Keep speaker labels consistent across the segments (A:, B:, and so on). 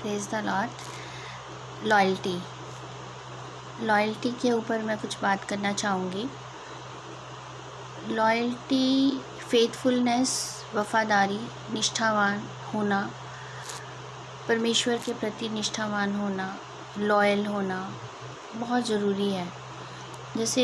A: Praise the Lord. Loyalty के ऊपर मैं कुछ बात करना चाहूँगी। लॉयल्टी, फेथफुलनेस, वफ़ादारी, निष्ठावान होना, परमेश्वर के प्रति निष्ठावान होना, लॉयल होना बहुत ज़रूरी है। जैसे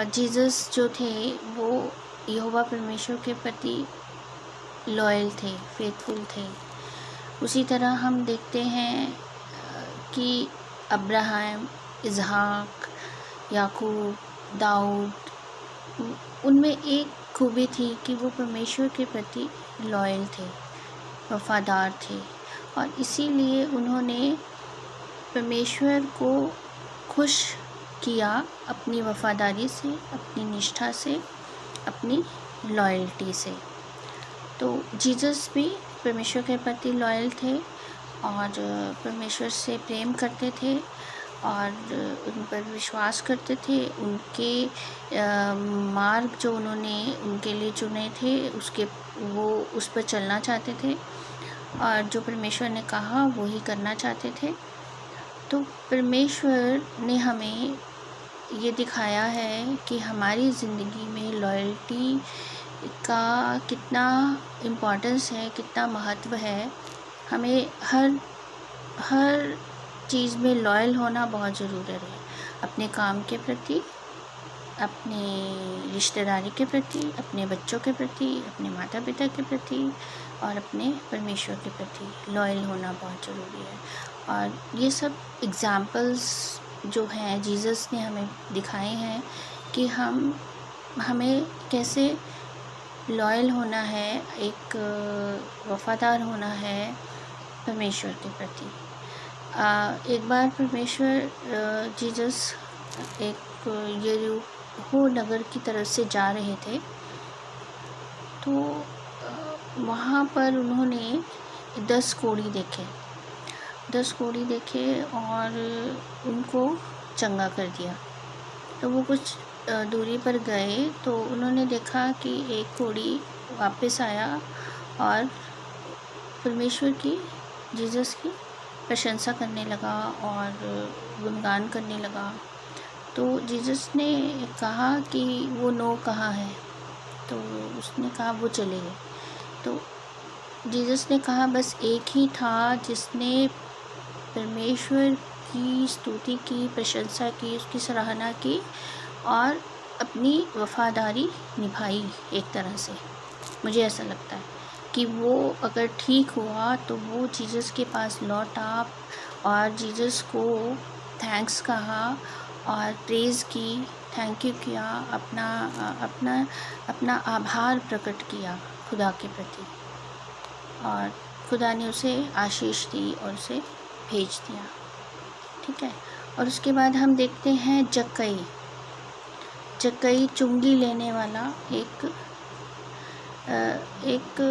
A: जीसस जो थे वो यहोवा परमेश्वर के प्रति लॉयल थे, फेथफुल थे। उसी तरह हम देखते हैं कि अब्राहम, इसहाक, याकूब, दाऊद, उनमें एक खूबी थी कि वो परमेश्वर के प्रति लॉयल थे, वफ़ादार थे, और इसीलिए उन्होंने परमेश्वर को खुश किया अपनी वफ़ादारी से, अपनी निष्ठा से, अपनी लॉयल्टी से। तो जीसस भी परमेश्वर के प्रति लॉयल थे और परमेश्वर से प्रेम करते थे और उन पर विश्वास करते थे। उनके मार्ग जो उन्होंने उनके लिए चुने थे वो उस पर चलना चाहते थे और जो परमेश्वर ने कहा वो ही करना चाहते थे। तो परमेश्वर ने हमें ये दिखाया है कि हमारी ज़िंदगी में लॉयल्टी का कितना इम्पोर्टेंस है, कितना महत्व है। हमें हर चीज़ में लॉयल होना बहुत ज़रूरी है, अपने काम के प्रति, अपने रिश्तेदारी के प्रति, अपने बच्चों के प्रति, अपने माता पिता के प्रति और अपने परमेश्वर के प्रति लॉयल होना बहुत ज़रूरी है। और ये सब एग्ज़ाम्पल्स जो हैं जीसस ने हमें दिखाए हैं कि हमें कैसे लॉयल होना है, एक वफ़ादार होना है परमेश्वर के प्रति। एक बार जीसस एक यरीहो नगर की तरफ से जा रहे थे, तो वहाँ पर उन्होंने 10 कोढ़ी देखे और उनको चंगा कर दिया। तो वो कुछ दूरी पर गए तो उन्होंने देखा कि एक कोढ़ी वापस आया और परमेश्वर की, जीसस की प्रशंसा करने लगा और गुणगान करने लगा। तो जीसस ने कहा कि वो नो कहाँ है, तो उसने कहा वो चले गए। तो जीसस ने कहा बस एक ही था जिसने परमेश्वर की स्तुति की, प्रशंसा की, उसकी सराहना की और अपनी वफ़ादारी निभाई। एक तरह से मुझे ऐसा लगता है कि वो अगर ठीक हुआ तो वो जीसस के पास लौटा और जीसस को थैंक्स कहा और प्रेज़ की, थैंक यू किया, अपना आभार प्रकट किया खुदा के प्रति, और खुदा ने उसे आशीष दी और उसे भेज दिया। ठीक है। और उसके बाद हम देखते हैं जक्कई चुंगी लेने वाला एक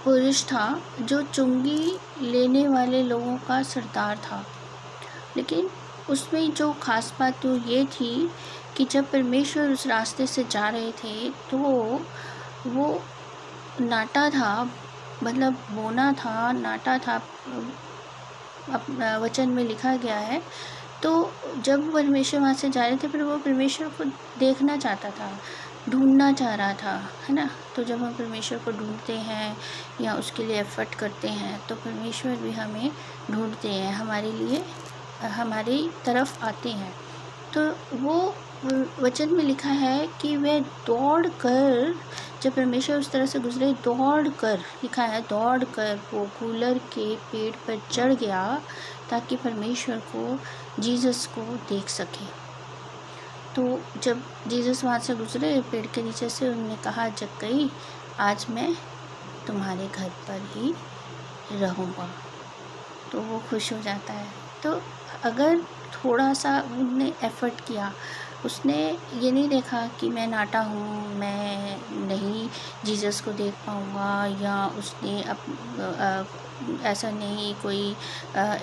A: पुरुष था जो चुंगी लेने वाले लोगों का सरदार था। लेकिन उसमें जो ख़ास बात तो ये थी कि जब परमेश्वर उस रास्ते से जा रहे थे तो वो नाटा था, मतलब बोना था, नाटा था, वचन में लिखा गया है। तो जब परमेश्वर वहाँ से जा रहे थे फिर वो परमेश्वर को देखना चाहता था, ढूंढना चाह रहा था, है ना। तो जब हम परमेश्वर को ढूंढते हैं या उसके लिए एफर्ट करते हैं तो परमेश्वर भी हमें ढूंढते हैं, हमारे लिए, हमारी तरफ आते हैं। तो वो वचन में लिखा है कि वह दौड़ कर, जब परमेश्वर उस तरह से गुजरे, दौड़ कर, लिखा है दौड़ कर वो गूलर के पेड़ पर चढ़ गया ताकि परमेश्वर को, जीसस को देख सके। तो जब जीसस वहाँ से गुजरे पेड़ के नीचे से, उन्होंने कहा जक्कई आज मैं तुम्हारे घर पर ही रहूँगा। तो वो खुश हो जाता है। तो अगर थोड़ा सा उन्होंने एफ़र्ट किया, उसने ये नहीं देखा कि मैं नाटा हूँ, मैं नहीं जीसस को देख पाऊँगा, या उसने ऐसा नहीं कोई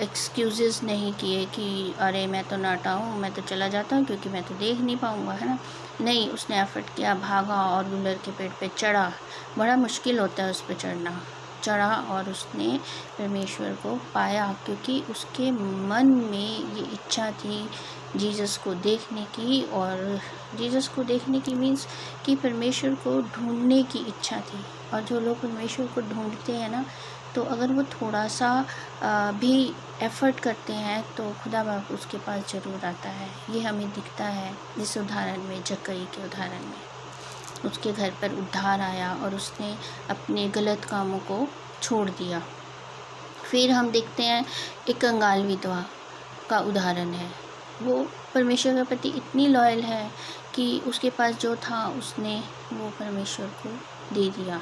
A: एक्सक्यूज़ेस नहीं किए कि अरे मैं तो नाटा हूँ, मैं तो चला जाता हूँ क्योंकि मैं तो देख नहीं पाऊँगा, है ना। नहीं, उसने एफ़र्ट किया, भागा और गूलर के पेड़ पे चढ़ा। बड़ा मुश्किल होता है उस पे चढ़ना, चढ़ा और उसने परमेश्वर को पाया, क्योंकि उसके मन में ये इच्छा थी जीसस को देखने की। और जीसस को देखने की मीन्स कि परमेश्वर को ढूंढने की इच्छा थी। और जो लोग परमेश्वर को ढूंढते हैं ना, तो अगर वो थोड़ा सा भी एफ़र्ट करते हैं तो खुदा बाप उसके पास ज़रूर आता है। ये हमें दिखता है इस उदाहरण में, जक्कई के उदाहरण में। उसके घर पर उद्धार आया और उसने अपने गलत कामों को छोड़ दिया। फिर हम देखते हैं एक कंगाल विधवा का उदाहरण है। वो परमेश्वर के प्रति इतनी लॉयल है कि उसके पास जो था उसने वो परमेश्वर को दे दिया,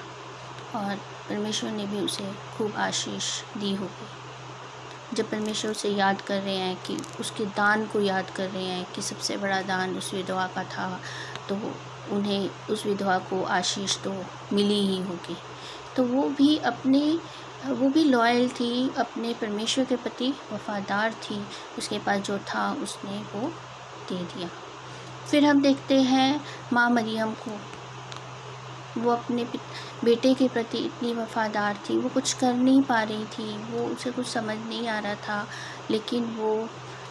A: और परमेश्वर ने भी उसे खूब आशीष दी होगी। जब परमेश्वर उसे याद कर रहे हैं, कि उसके दान को याद कर रहे हैं कि सबसे बड़ा दान उस विधवा का था, तो उन्हें उस विधवा को आशीष तो मिली ही होगी। तो वो भी लॉयल थी, अपने परमेश्वर के प्रति वफादार थी। उसके पास जो था उसने वो दे दिया। फिर हम देखते हैं माँ मरियम को। वो अपने बेटे के प्रति इतनी वफादार थी। वो कुछ कर नहीं पा रही थी, वो उसे कुछ समझ नहीं आ रहा था, लेकिन वो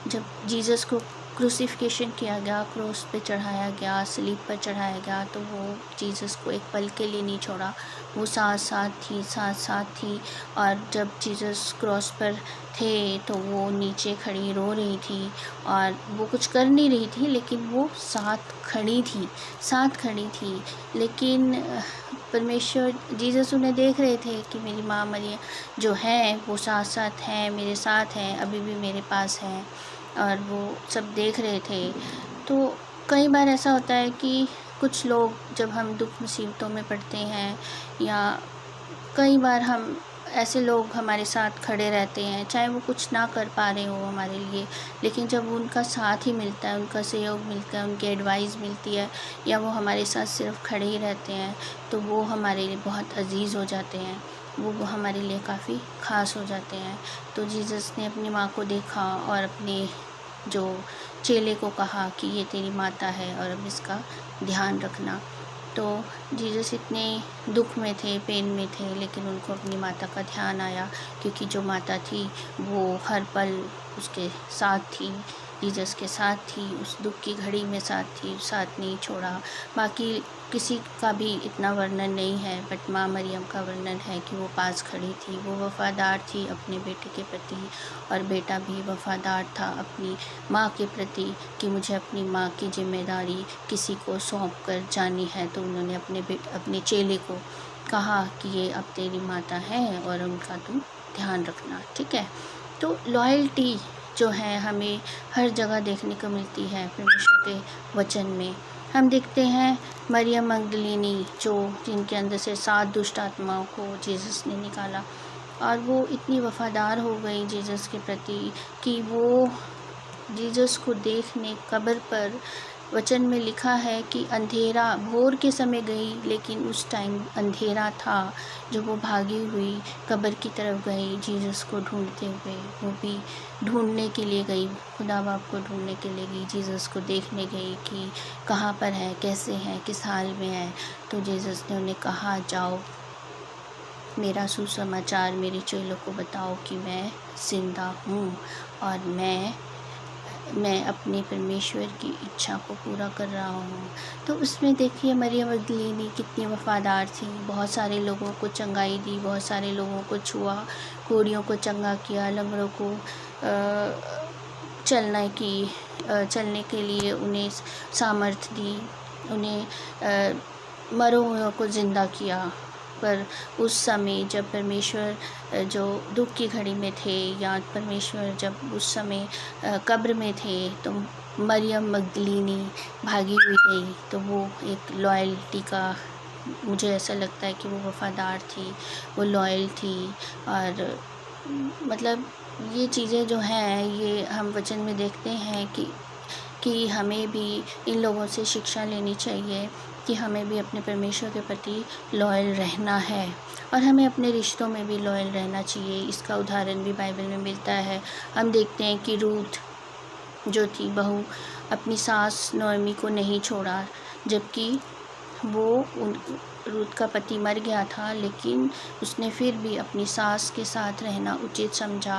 A: जब जीसस को क्रूसिफिकेशन किया गया, क्रॉस पे चढ़ाया गया, सलीब पर चढ़ाया गया, तो वो जीसस को एक पल के लिए नहीं छोड़ा। वो साथ साथ थी। और जब जीसस क्रॉस पर थे तो वो नीचे खड़ी रो रही थी, और वो कुछ कर नहीं रही थी, लेकिन वो साथ खड़ी थी। लेकिन परमेश्वर जीसस उन्हें देख रहे थे कि मेरी माँ मरियम जो है वो साथ हैं, मेरे साथ हैं, अभी भी मेरे पास हैं, और वो सब देख रहे थे। तो कई बार ऐसा होता है कि कुछ लोग, जब हम दुख मुसीबतों में पड़ते हैं, या कई बार हम ऐसे लोग हमारे साथ खड़े रहते हैं, चाहे वो कुछ ना कर पा रहे हो हमारे लिए, लेकिन जब उनका साथ ही मिलता है, उनका सहयोग मिलता है, उनकी एडवाइस मिलती है, या वो हमारे साथ सिर्फ खड़े ही रहते हैं, तो वो हमारे लिए बहुत अजीज़ हो जाते हैं, वो हमारे लिए काफ़ी ख़ास हो जाते हैं। तो जीसस ने अपनी माँ को देखा और अपने जो चेले को कहा कि ये तेरी माता है और अब इसका ध्यान रखना। तो जीसस इतने दुख में थे, पेन में थे, लेकिन उनको अपनी माता का ध्यान आया, क्योंकि जो माता थी वो हर पल उसके साथ थी, जीसस के साथ थी, उस दुख की घड़ी में साथ नहीं छोड़ा। बाकी किसी का भी इतना वर्णन नहीं है, बट माँ मरियम का वर्णन है कि वो पास खड़ी थी, वो वफ़ादार थी अपने बेटे के प्रति, और बेटा भी वफ़ादार था अपनी माँ के प्रति, कि मुझे अपनी माँ की जिम्मेदारी किसी को सौंप कर जानी है। तो उन्होंने अपने चेले को कहा कि ये अब तेरी माता है और उनका तुम ध्यान रखना, ठीक है। तो लॉयल्टी जो है हमें हर जगह देखने को मिलती है परमेश्वर के वचन में। हम देखते हैं मरियम मगदलीनी, जिनके अंदर से 7 दुष्ट आत्माओं को जीसस ने निकाला, और वो इतनी वफ़ादार हो गई जीसस के प्रति कि वो जीसस को देखने कब्र पर, वचन में लिखा है कि अंधेरा, भोर के समय गई, लेकिन उस टाइम अंधेरा था, जो वो भागी हुई कब्र की तरफ गई जीसस को ढूंढते हुए। वो भी ढूंढने के लिए गई, खुदा बाप को ढूंढने के लिए गई, जीसस को देखने गई कि कहाँ पर है, कैसे हैं, किस हाल में है। तो जीसस ने उन्हें कहा, जाओ मेरा सुसमाचार मेरे चेलों को बताओ कि मैं ज़िंदा हूँ, और मैं अपने परमेश्वर की इच्छा को पूरा कर रहा हूँ। तो उसमें देखिए मरियम मगदलीनी कितनी वफ़ादार थी, बहुत सारे लोगों को चंगाई दी, बहुत सारे लोगों को छुआ, कोढ़ियों को चंगा किया, लंगड़ों को चलने के लिए उन्हें सामर्थ्य दी, उन्हें मरे हुओं को ज़िंदा किया। पर उस समय जब परमेश्वर जो दुख की घड़ी में थे, या परमेश्वर जब उस समय कब्र में थे, तो मरियम मगदलीनी भागी हुई गई। तो वो एक लॉयल्टी का, मुझे ऐसा लगता है कि वो वफ़ादार थी, वो लॉयल थी। और मतलब ये चीज़ें जो हैं, ये हम वचन में देखते हैं कि हमें भी इन लोगों से शिक्षा लेनी चाहिए कि हमें भी अपने परमेश्वर के प्रति लॉयल रहना है, और हमें अपने रिश्तों में भी लॉयल रहना चाहिए। इसका उदाहरण भी बाइबल में मिलता है। हम देखते हैं कि रूथ जो थी बहू, अपनी सास नोएमी को नहीं छोड़ा, जबकि रूथ का पति मर गया था, लेकिन उसने फिर भी अपनी सास के साथ रहना उचित समझा,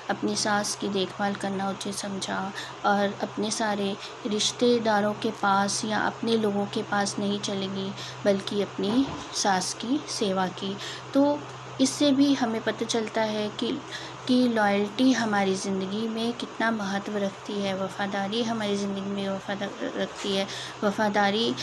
A: अपनी सास की देखभाल करना उचित समझा और अपने सारे रिश्तेदारों के पास या अपने लोगों के पास नहीं चली गई, बल्कि अपनी सास की सेवा की। तो इससे भी हमें पता चलता है कि लॉयल्टी हमारी ज़िंदगी में कितना महत्व रखती है, वफ़ादारी हमारी ज़िंदगी में रखती है। वफ़ादारी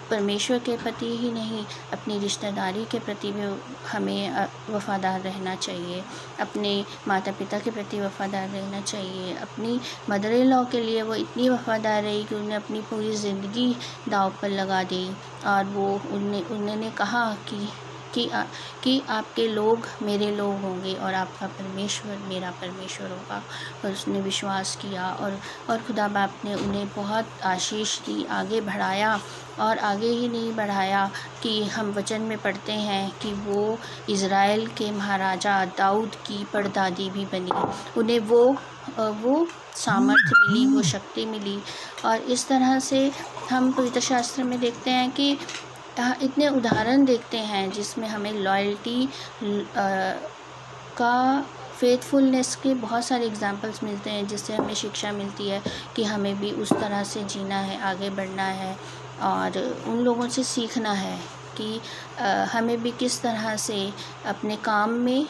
A: परमेश्वर के प्रति ही नहीं, अपनी रिश्तेदारी के प्रति भी हमें वफ़ादार रहना चाहिए, अपने माता पिता के प्रति वफ़ादार रहना चाहिए। अपनी मदर इन लॉ के लिए वो इतनी वफ़ादार रही कि उन्हें अपनी पूरी ज़िंदगी दाँव पर लगा दी और वो उन्होंने कहा कि आपके लोग मेरे लोग होंगे और आपका परमेश्वर मेरा परमेश्वर होगा। और उसने विश्वास किया और खुदा बाप ने उन्हें बहुत आशीष दी, आगे बढ़ाया और आगे ही नहीं बढ़ाया कि हम वचन में पढ़ते हैं कि वो इज़राइल के महाराजा दाऊद की परदादी भी बनी। उन्हें वो सामर्थ्य मिली, वो शक्ति मिली। और इस तरह से हम पवित्र शास्त्र में देखते हैं कि इतने उदाहरण देखते हैं जिसमें हमें लॉयल्टी का फेथफुलनेस के बहुत सारे एग्जांपल्स मिलते हैं, जिससे हमें शिक्षा मिलती है कि हमें भी उस तरह से जीना है, आगे बढ़ना है और उन लोगों से सीखना है कि हमें भी किस तरह से अपने काम में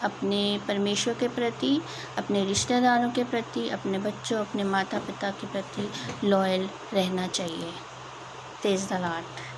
A: अपने परमेश्वर के प्रति, अपने रिश्तेदारों के प्रति, अपने बच्चों, अपने माता पिता के प्रति लॉयल रहना चाहिए। Praise the Lord.